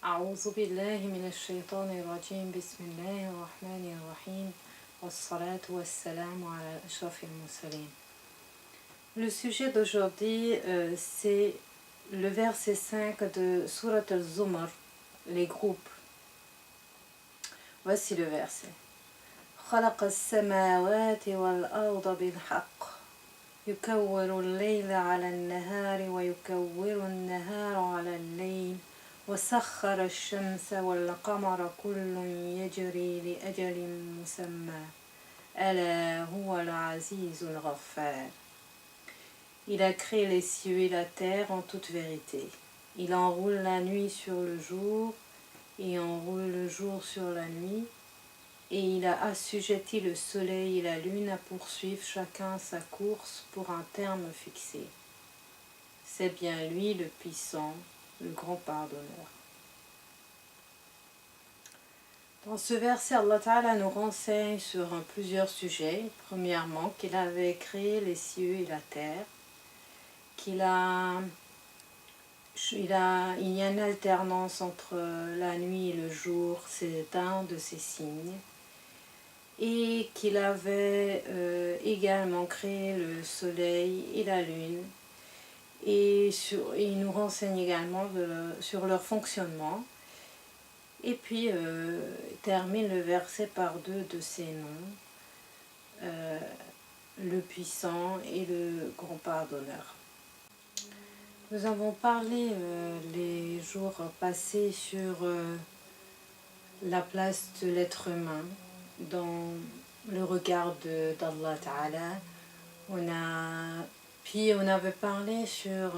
أعوذ بالله من الشيطان الرجيم بسم الله الرحمن الرحيم والصلاة والسلام على أشرف المرسلين. Le sujet d'aujourd'hui, c'est le verset 5 de Surat al-Zumar, les groupes. Voici le verset. خلق السماوات والأرض بالحق يكور الليل على النهار ويكور النهار على الليل وسخر الشمس والقمر كل يجري لأجل مسمى ألا هو العزيز الغفار. Il a créé les cieux et la terre en toute vérité. Il enroule la nuit sur le jour et enroule le jour sur la nuit. Et il a assujetti le soleil et la lune à poursuivre chacun sa course pour un terme fixé. C'est bien lui le puissant, le grand pardonneur. Dans ce verset, Allah Ta'ala nous renseigne sur plusieurs sujets. Premièrement, qu'il avait créé les cieux et la terre, qu'il y a une alternance entre la nuit et le jour, c'est un de ses signes. Et qu'il avait également créé le soleil et la lune. Et il nous renseigne également sur leur fonctionnement. Et puis termine le verset par deux de ses noms, le puissant et le grand pardonneur. Nous avons parlé les jours passés sur la place de l'être humain dans le regard d'Allah Ta'ala. Puis on avait parlé sur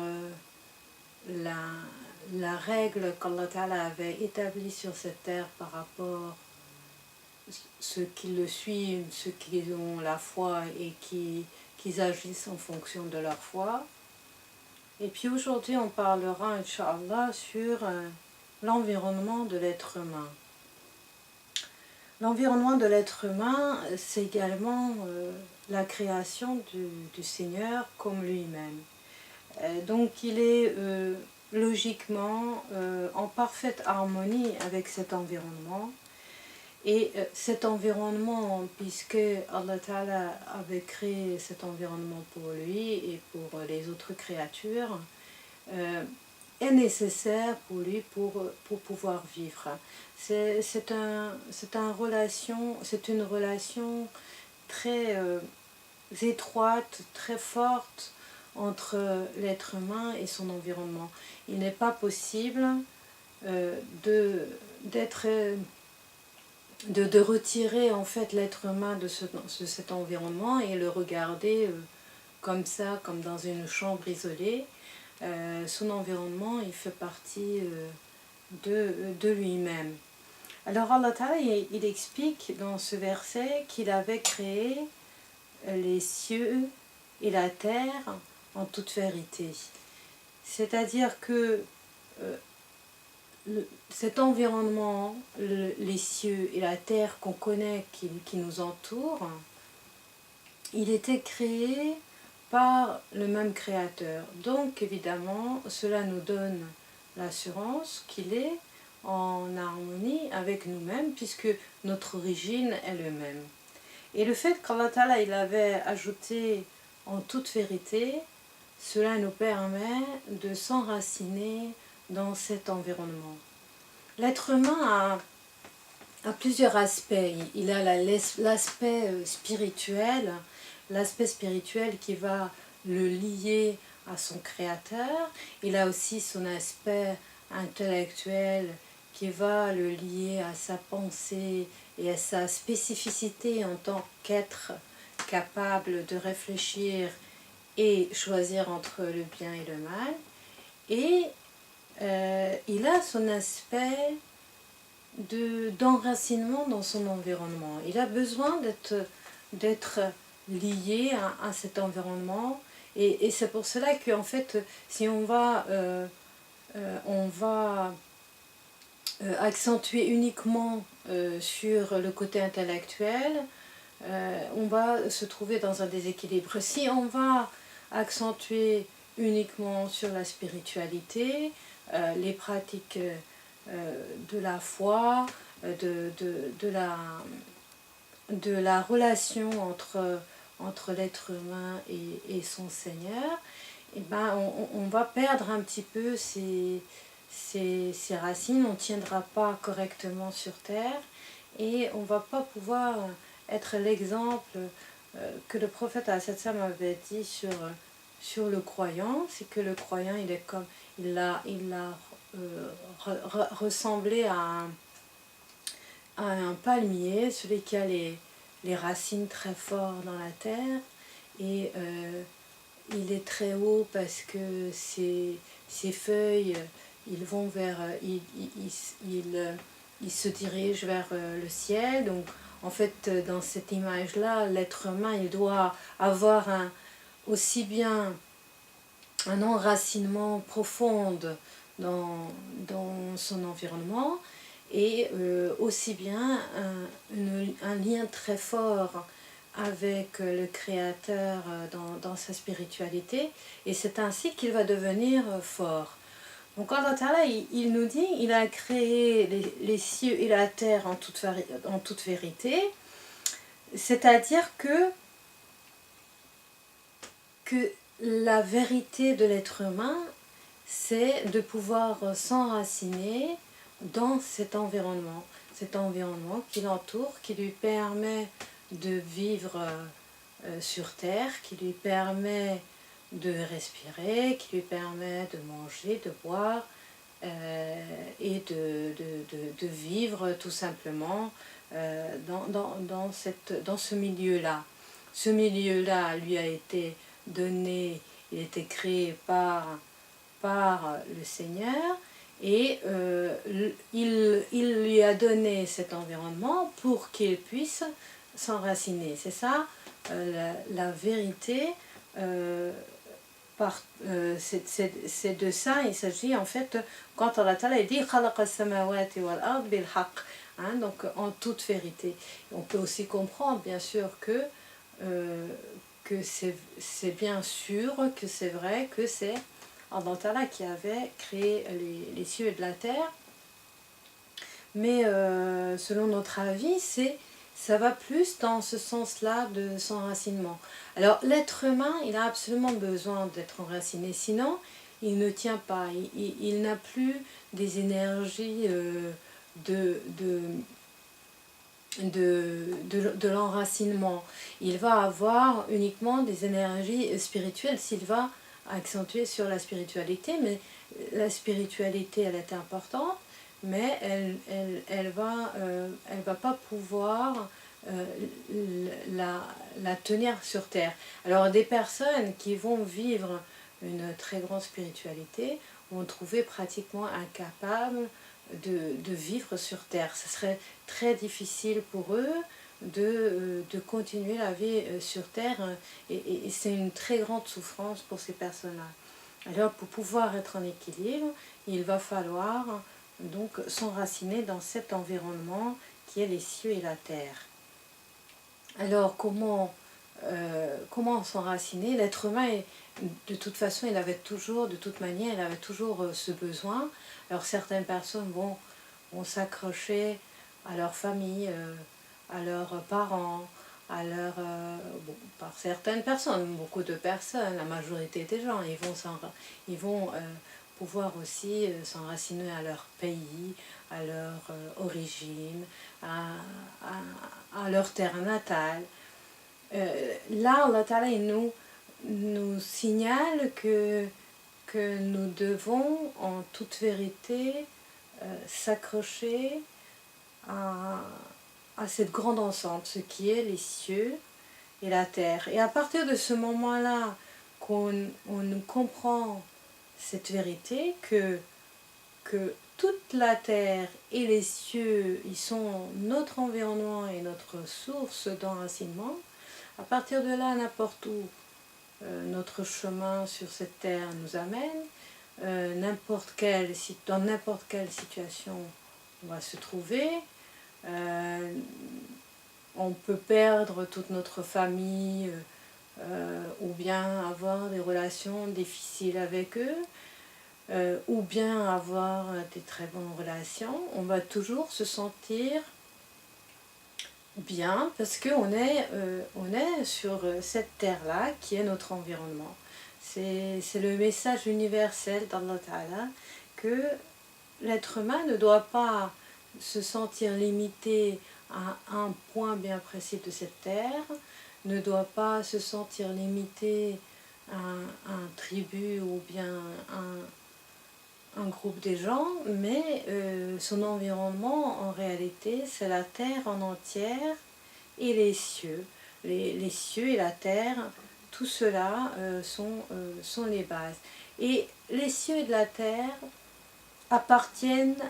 la règle qu'Allah Ta'ala avait établie sur cette terre par rapport à ceux qui le suivent, ceux qui ont la foi et qui agissent en fonction de leur foi. Et puis aujourd'hui on parlera, Inch'Allah, sur l'environnement de l'être humain. L'environnement de l'être humain, c'est également la création du Seigneur comme lui-même. Donc il est logiquement en parfaite harmonie avec cet environnement. Et cet environnement, puisque Allah Ta'ala avait créé cet environnement pour lui et pour les autres créatures, est nécessaire pour lui pour pouvoir vivre. C'est une relation très étroite, très forte entre l'être humain et son environnement. Il n'est pas possible de retirer en fait l'être humain de cet environnement et le regarder comme ça, comme dans une chambre isolée. Son environnement, il fait partie de lui-même. Alors Allah Ta'ala, il explique dans ce verset qu'il avait créé les cieux et la terre en toute vérité. C'est-à-dire que cet environnement, les cieux et la terre qu'on connaît, qui nous entourent, il était créé par le même créateur. Donc évidemment, cela nous donne l'assurance qu'il est en harmonie avec nous-mêmes, puisque notre origine est le même. Et le fait qu'Allah Ta'ala il avait ajouté en toute vérité, cela nous permet de s'enraciner dans cet environnement. L'être humain a plusieurs aspects. Il a l'aspect spirituel, qui va le lier à son créateur. Il a aussi son aspect intellectuel qui va le lier à sa pensée et à sa spécificité en tant qu'être capable de réfléchir et choisir entre le bien et le mal. Et il a son aspect d'enracinement dans son environnement. Il a besoin d'être lié à cet environnement. Et c'est pour cela qu'en fait, si on va accentuer uniquement sur le côté intellectuel, on va se trouver dans un déséquilibre. Si on va accentuer uniquement sur la spiritualité, les pratiques de la foi, de la relation entre l'être humain et son Seigneur, et ben on va perdre un petit peu ces racines, on ne tiendra pas correctement sur terre et on ne va pas pouvoir être l'exemple que le prophète avait dit sur le croyant. C'est que le croyant, il est comme, il a ressemblé à un palmier, celui qui a les racines très fortes dans la terre, et il est très haut parce que ses feuilles, ils vont vers, il se dirige vers le ciel. Donc en fait, dans cette image-là, l'être humain, il doit avoir aussi bien un enracinement profond dans son environnement, et aussi bien un lien très fort avec le Créateur dans sa spiritualité, et c'est ainsi qu'il va devenir fort. Donc Allah Ta'ala, il nous dit, il a créé les cieux et la terre en toute vérité, c'est-à-dire que la vérité de l'être humain, c'est de pouvoir s'enraciner dans cet environnement qui l'entoure, qui lui permet de vivre sur terre, qui lui permet de respirer, qui lui permet de manger, de boire et de vivre tout simplement dans ce milieu-là. Ce milieu-là lui a été donné, il a été créé par le Seigneur, et il lui a donné cet environnement pour qu'il puisse s'enraciner. C'est ça la vérité. C'est de ça il s'agit en fait quand Allah Ta'ala dit donc en toute vérité. On peut aussi comprendre bien sûr que c'est bien sûr, que c'est vrai, que c'est Allah Ta'ala qui avait créé les cieux et de la terre, mais selon notre avis, ça va plus dans ce sens-là de s'enracinement. Alors l'être humain, il a absolument besoin d'être enraciné, sinon il ne tient pas, il n'a plus des énergies de l'enracinement. Il va avoir uniquement des énergies spirituelles s'il va accentuer sur la spiritualité, mais la spiritualité, elle est importante, mais elle va pas pouvoir la tenir sur terre. Alors des personnes qui vont vivre une très grande spiritualité vont trouver pratiquement incapables de vivre sur terre. Ce serait très difficile pour eux de continuer la vie sur terre, et c'est une très grande souffrance pour ces personnes-là. Alors pour pouvoir être en équilibre, il va falloir donc s'enraciner dans cet environnement qui est les cieux et la terre. Alors comment s'enraciner? L'être humain, de toute façon, de toute manière, il avait toujours ce besoin. Alors certaines personnes vont s'accrocher à leur famille, à leurs parents, par certaines personnes, beaucoup de personnes, la majorité des gens, ils vont pouvoir aussi s'enraciner à leur pays, à leur origine, à leur terre natale. Là, Allah Ta'ala, il nous signale que nous devons en toute vérité s'accrocher à cette grande ensemble, ce qui est les cieux et la terre. Et à partir de ce moment-là, qu'on comprend cette vérité, que toute la terre et les cieux, ils sont notre environnement et notre source d'enracinement, à partir de là, n'importe où notre chemin sur cette terre nous amène, dans n'importe quelle situation on va se trouver, on peut perdre toute notre famille, ou bien avoir des relations difficiles avec eux, ou bien avoir des très bonnes relations, on va toujours se sentir bien parce qu'on on est sur cette terre-là qui est notre environnement. C'est le message universel d'Allah Ta'ala que l'être humain ne doit pas se sentir limité à un point bien précis de cette terre, ne doit pas se sentir limité à un tribu ou bien un groupe de gens, mais son environnement en réalité c'est la terre en entière et les cieux. Les cieux et la terre, tout cela sont les bases. Et les cieux et la terre appartiennent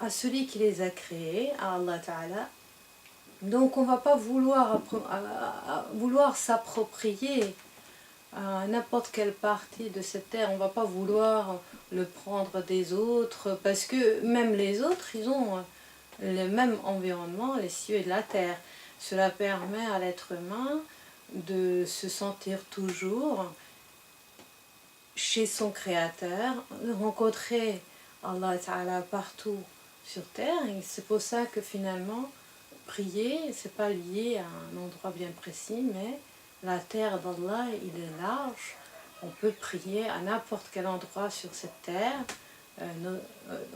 à celui qui les a créés, à Allah Ta'ala. Donc on ne va pas vouloir s'approprier à n'importe quelle partie de cette terre, on ne va pas vouloir le prendre des autres, parce que même les autres, ils ont le même environnement, les cieux et la terre. Cela permet à l'être humain de se sentir toujours chez son créateur, de rencontrer Allah Ta'ala partout sur terre, et c'est pour ça que finalement, prier, c'est pas lié à un endroit bien précis, mais la terre d'Allah, il est large, on peut prier à n'importe quel endroit sur cette terre,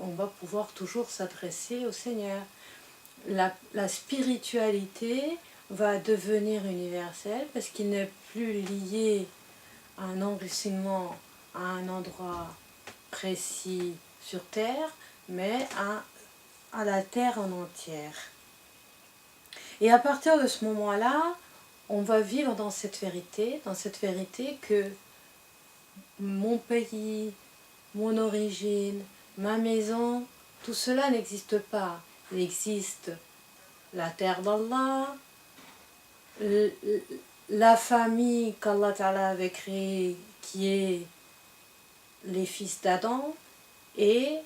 on va pouvoir toujours s'adresser au Seigneur. La spiritualité va devenir universelle parce qu'il n'est plus lié à un enracinement à un endroit précis sur terre, mais à la terre en entière. Et à partir de ce moment-là, on va vivre dans cette vérité que mon pays, mon origine, ma maison, tout cela n'existe pas. Il existe la terre d'Allah, la famille qu'Allah Ta'ala avait créée, qui est les fils d'Adam, et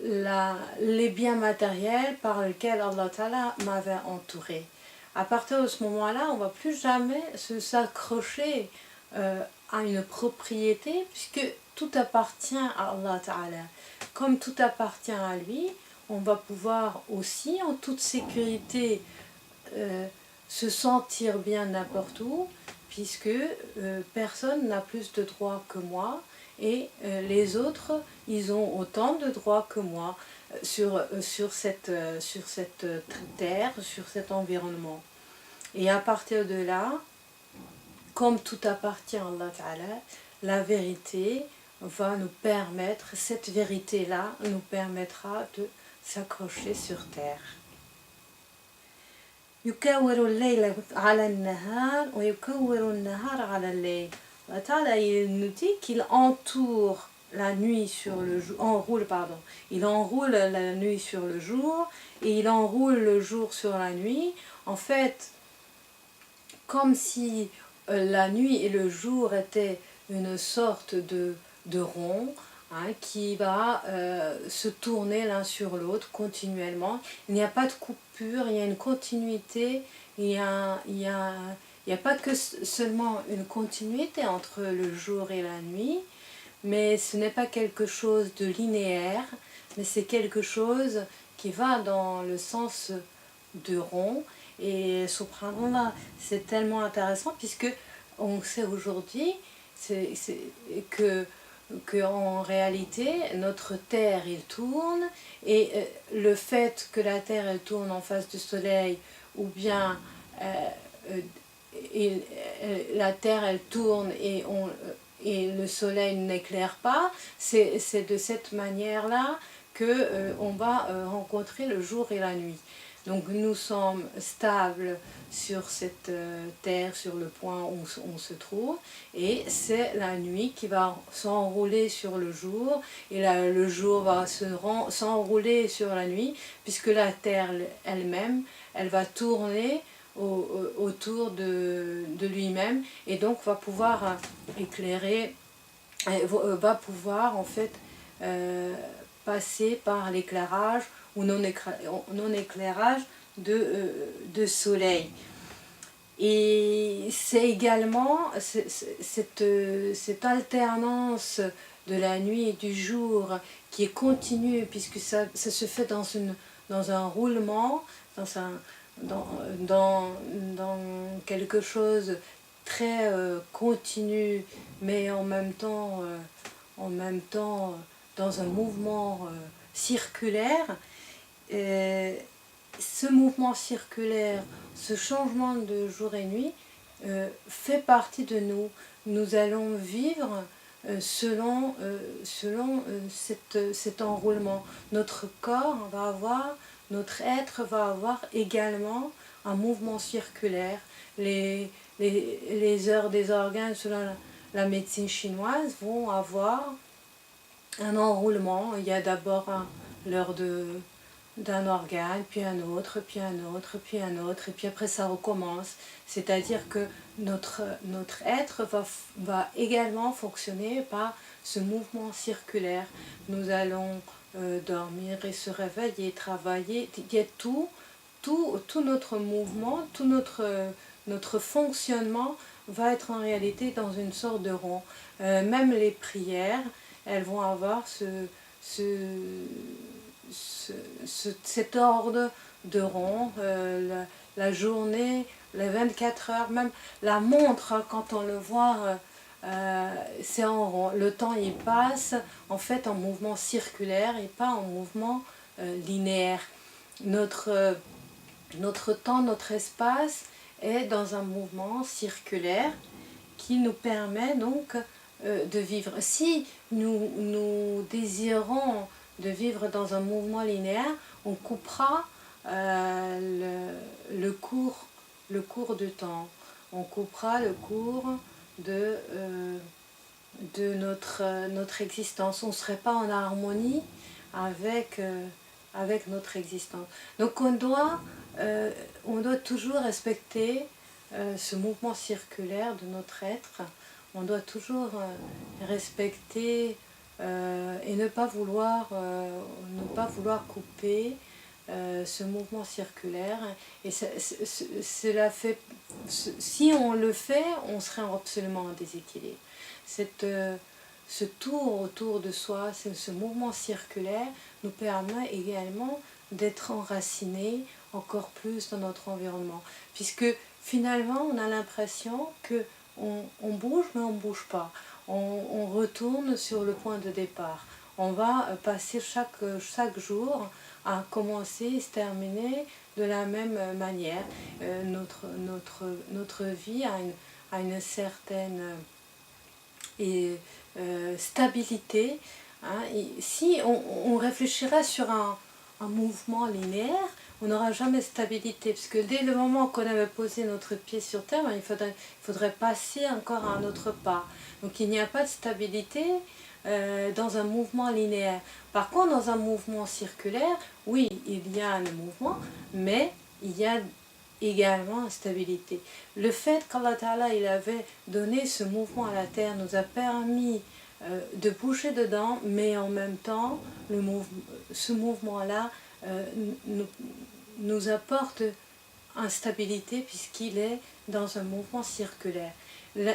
les biens matériels par lesquels Allah Ta'ala m'avait entouré. À partir de ce moment-là, on ne va plus jamais s'accrocher à une propriété, puisque tout appartient à Allah Ta'ala. Comme tout appartient à lui, on va pouvoir aussi, en toute sécurité, se sentir bien n'importe où, puisque personne n'a plus de droits que moi, et les autres, ils ont autant de droits que moi sur cette terre, sur cet environnement. Et à partir de là, comme tout appartient à Allah Ta'ala, la vérité va nous permettre, cette vérité-là nous permettra de s'accrocher sur terre. يكور الليل على النهار ويكور النهار على الليل. Allah Ta'ala, il nous dit qu'il entoure la nuit sur le jour, il enroule la nuit sur le jour et il enroule le jour sur la nuit. En fait, comme si la nuit et le jour étaient une sorte de rond, qui va se tourner l'un sur l'autre continuellement. Il n'y a pas de coupure, il y a une continuité, il n'y a pas que seulement une continuité entre le jour et la nuit, mais ce n'est pas quelque chose de linéaire, mais c'est quelque chose qui va dans le sens de rond. Et subhanallah, c'est tellement intéressant puisque on sait aujourd'hui que en réalité notre terre il tourne, et le fait que la terre elle tourne en face du soleil, ou bien la terre elle tourne et le soleil n'éclaire pas, c'est de cette manière là que on va rencontrer le jour et la nuit. Donc nous sommes stables sur cette terre, sur le point où on se trouve, et c'est la nuit qui va s'enrouler sur le jour, et le jour va s'enrouler sur la nuit, puisque la terre elle-même, elle va tourner autour de lui-même, et donc va pouvoir éclairer, va pouvoir en fait passer par l'éclairage ou non-éclairage de soleil. Et c'est également cette alternance de la nuit et du jour qui est continue, puisque ça se fait dans un roulement, dans, un, dans quelque chose très continu, mais en même temps dans un mouvement circulaire. Et ce mouvement circulaire, ce changement de jour et nuit fait partie de nous. Nous allons vivre selon cet enroulement. Notre corps va avoir, notre être va avoir également un mouvement circulaire. Les heures des organes, selon la médecine chinoise, vont avoir un enroulement. Il y a d'abord l'heure d'un organe, puis un autre, puis un autre, puis un autre, et puis après ça recommence. C'est-à-dire que notre être va également fonctionner par ce mouvement circulaire. Nous allons dormir et se réveiller, travailler. Il y a tout notre mouvement, tout notre fonctionnement va être en réalité dans une sorte de rond. Même les prières, elles vont avoir cet ordre de rond, la journée, les 24 heures, même la montre, quand on le voit, c'est en rond. Le temps il passe en fait en mouvement circulaire et pas en mouvement linéaire. Notre temps, notre espace est dans un mouvement circulaire qui nous permet donc de vivre. Si nous désirons de vivre dans un mouvement linéaire, on coupera le cours de temps, on coupera le cours de notre existence, on ne serait pas en harmonie avec notre existence. Donc on doit toujours respecter ce mouvement circulaire de notre être, on doit toujours respecter et ne pas vouloir couper ce mouvement circulaire. Et cela fait, si on le fait, on serait absolument en déséquilibre. Ce tour autour de soi, ce mouvement circulaire nous permet également d'être enracinés encore plus dans notre environnement. Puisque finalement, on a l'impression qu'on bouge, mais on ne bouge pas. On retourne sur le point de départ. On va passer chaque jour à commencer et se terminer de la même manière. Notre vie a une certaine stabilité. Hein. Et si on réfléchirait sur un mouvement linéaire, on n'aura jamais de stabilité, parce que dès le moment qu'on avait posé notre pied sur terre, il faudrait passer encore à un autre pas. Donc il n'y a pas de stabilité dans un mouvement linéaire. Par contre, dans un mouvement circulaire, oui, il y a un mouvement, mais il y a également une stabilité. Le fait qu'Allah Ta'ala il avait donné ce mouvement à la terre nous a permis de bouger dedans, mais en même temps, ce mouvement-là nous apporte instabilité puisqu'il est dans un mouvement circulaire.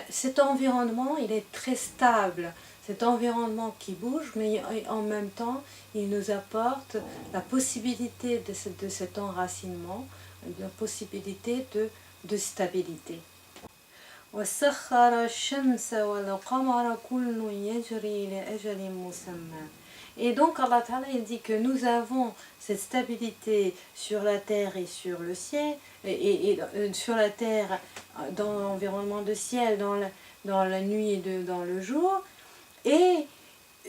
Cet environnement, il est très stable, cet environnement qui bouge, mais en même temps, il nous apporte la possibilité de cet enracinement, la possibilité de stabilité. وَسَخَّرَ الشَّمْسَ وَالْقَمَرَ كُلٌّ يَجْرِي لِأَجَلٍ مُّسَمًّى. Et donc Allah Ta'ala il dit que nous avons cette stabilité sur la terre et sur le ciel, et sur la terre dans l'environnement de ciel, dans la nuit et dans le jour, et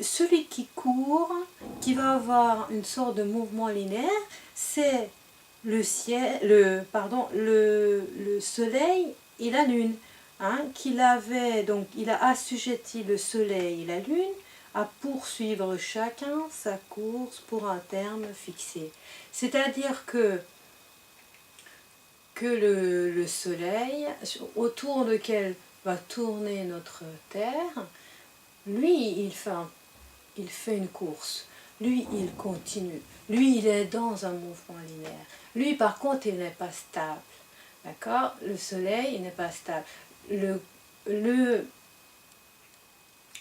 celui qui court, qui va avoir une sorte de mouvement linéaire, c'est le soleil et la lune. Hein, il a assujetti le soleil et la lune à poursuivre chacun sa course pour un terme fixé. C'est-à-dire que le soleil, autour duquel va tourner notre terre, lui, il fait une course. Lui, il continue. Lui, il est dans un mouvement linéaire. Lui, par contre, il n'est pas stable. D'accord? Le soleil n'est pas stable. Le,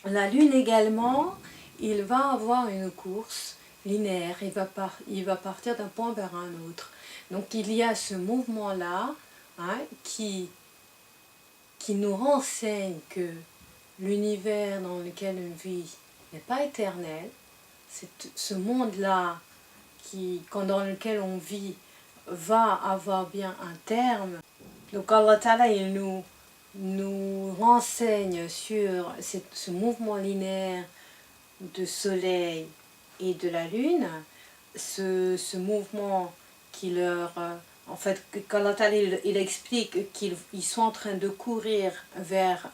la lune également, il va avoir une course linéaire, il va partir d'un point vers un autre. Donc il y a ce mouvement-là, hein, qui nous renseigne que l'univers dans lequel on vit n'est pas éternel. C'est ce monde-là dans lequel on vit va avoir bien un terme. Donc Allah Ta'ala, il nous renseigne sur ce mouvement linéaire de soleil et de la lune, ce mouvement qui leur... en fait, quand Allah Ta'ala, il explique qu'ils sont en train de courir vers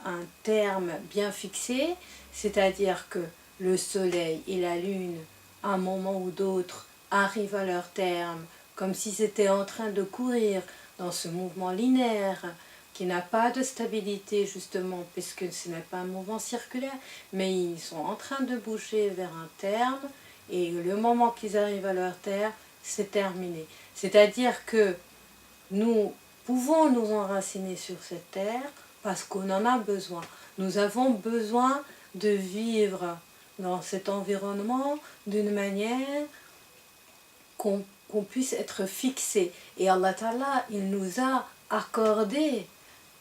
un terme bien fixé, c'est-à-dire que le soleil et la lune, à un moment ou d'autre, arrivent à leur terme, comme si c'était en train de courir dans ce mouvement linéaire qui n'a pas de stabilité justement, puisque ce n'est pas un mouvement circulaire, mais ils sont en train de bouger vers un terme, et le moment qu'ils arrivent à leur terme, c'est terminé. C'est-à-dire que nous pouvons nous enraciner sur cette terre parce qu'on en a besoin. Nous avons besoin de vivre dans cet environnement d'une manière qu'on puisse être fixé. Et Allah Ta'ala, il nous a accordé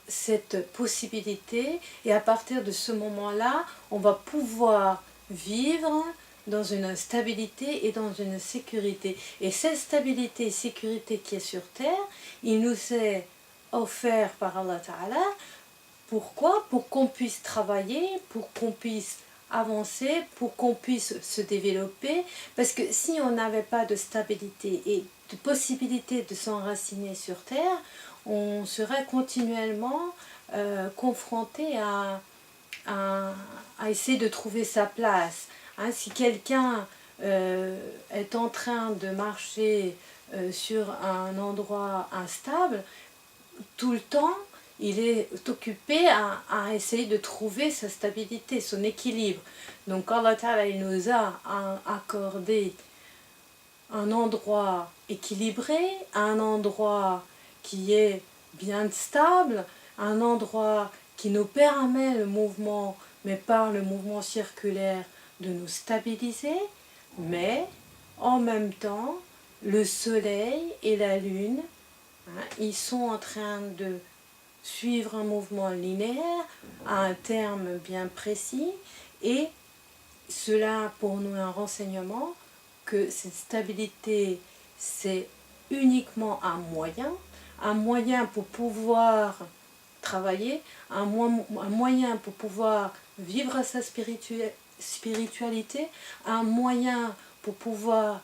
cette possibilité, et à partir de ce moment-là, on va pouvoir vivre dans une stabilité et dans une sécurité. Et cette stabilité et sécurité qui est sur terre, il nous est offert par Allah Ta'ala. Pourquoi? Pour qu'on puisse travailler, pour qu'on puisse avancer, pour qu'on puisse se développer. Parce que si on n'avait pas de stabilité et de possibilité de s'enraciner sur terre, on serait continuellement confronté à essayer de trouver sa place. Hein, si quelqu'un est en train de marcher sur un endroit instable, tout le temps, il est occupé à essayer de trouver sa stabilité, son équilibre. Donc Allah Ta'ala, il nous a accordé un endroit équilibré, un endroit qui est bien stable, un endroit qui nous permet le mouvement, mais par le mouvement circulaire, de nous stabiliser, mais en même temps, le soleil et la lune, hein, ils sont en train de suivre un mouvement linéaire à un terme bien précis, et cela pour nous un renseignement que cette stabilité c'est uniquement un moyen pour pouvoir travailler, un moyen pour pouvoir vivre sa spiritualité, un moyen pour pouvoir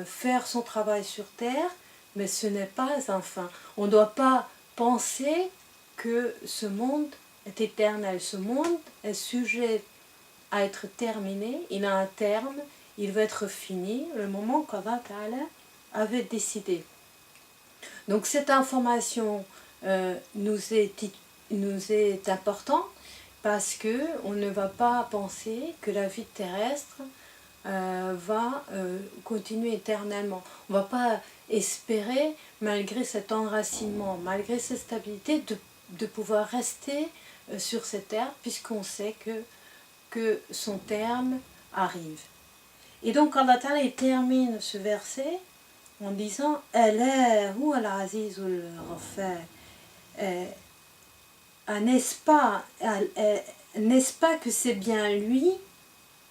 faire son travail sur terre, mais ce n'est pas un fin. On ne doit pas penser que ce monde est éternel. Ce monde est sujet à être terminé, il a un terme, il va être fini, le moment qu'Allah Ta'ala avait décidé. Donc cette information nous est importante parce qu'on ne va pas penser que la vie terrestre va continuer éternellement. On ne va pas espérer, malgré cet enracinement, malgré cette stabilité, de pouvoir rester sur cette terre, puisqu'on sait que son terme arrive. Et donc Allah Ta'ala il termine ce verset en disant Ala huwa al-azizul ghaffar. N'est-ce pas que c'est bien lui,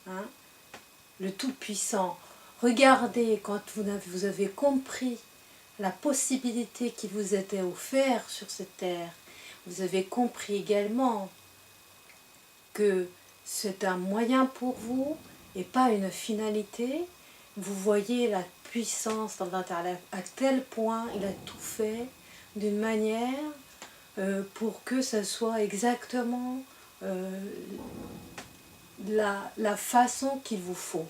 hein, le Tout-Puissant. Regardez, quand vous avez compris la possibilité qui vous était offerte sur cette terre, vous avez compris également que c'est un moyen pour vous et pas une finalité. Vous voyez la puissance d'Allah Ta'ala, à tel point il a tout fait d'une manière pour que ça soit exactement la façon qu'il vous faut.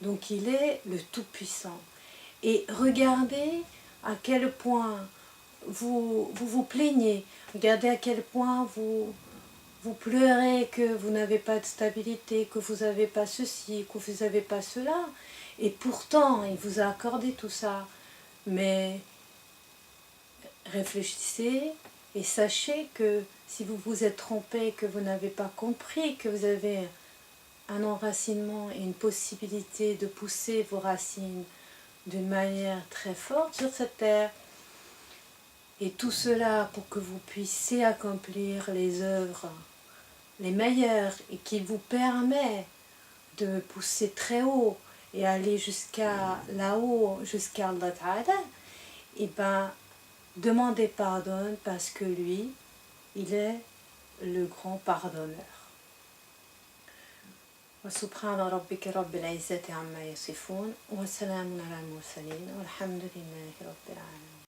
Donc il est le Tout-Puissant. Et regardez à quel point vous plaignez, regardez à quel point vous pleurez que vous n'avez pas de stabilité, que vous n'avez pas ceci, que vous n'avez pas cela. Et pourtant, il vous a accordé tout ça. Mais réfléchissez et sachez que si vous vous êtes trompé, que vous n'avez pas compris que vous avez un enracinement et une possibilité de pousser vos racines d'une manière très forte sur cette terre, et tout cela pour que vous puissiez accomplir les œuvres les meilleures et qui vous permet de pousser très haut et aller jusqu'à là-haut, jusqu'à Allah Ta'ala, et ben demandez pardon parce que lui, il est le grand pardonneur. وسبحان ربك رب العزة عما يصفون وسلام على المرسلين والحمد لله رب العالمين.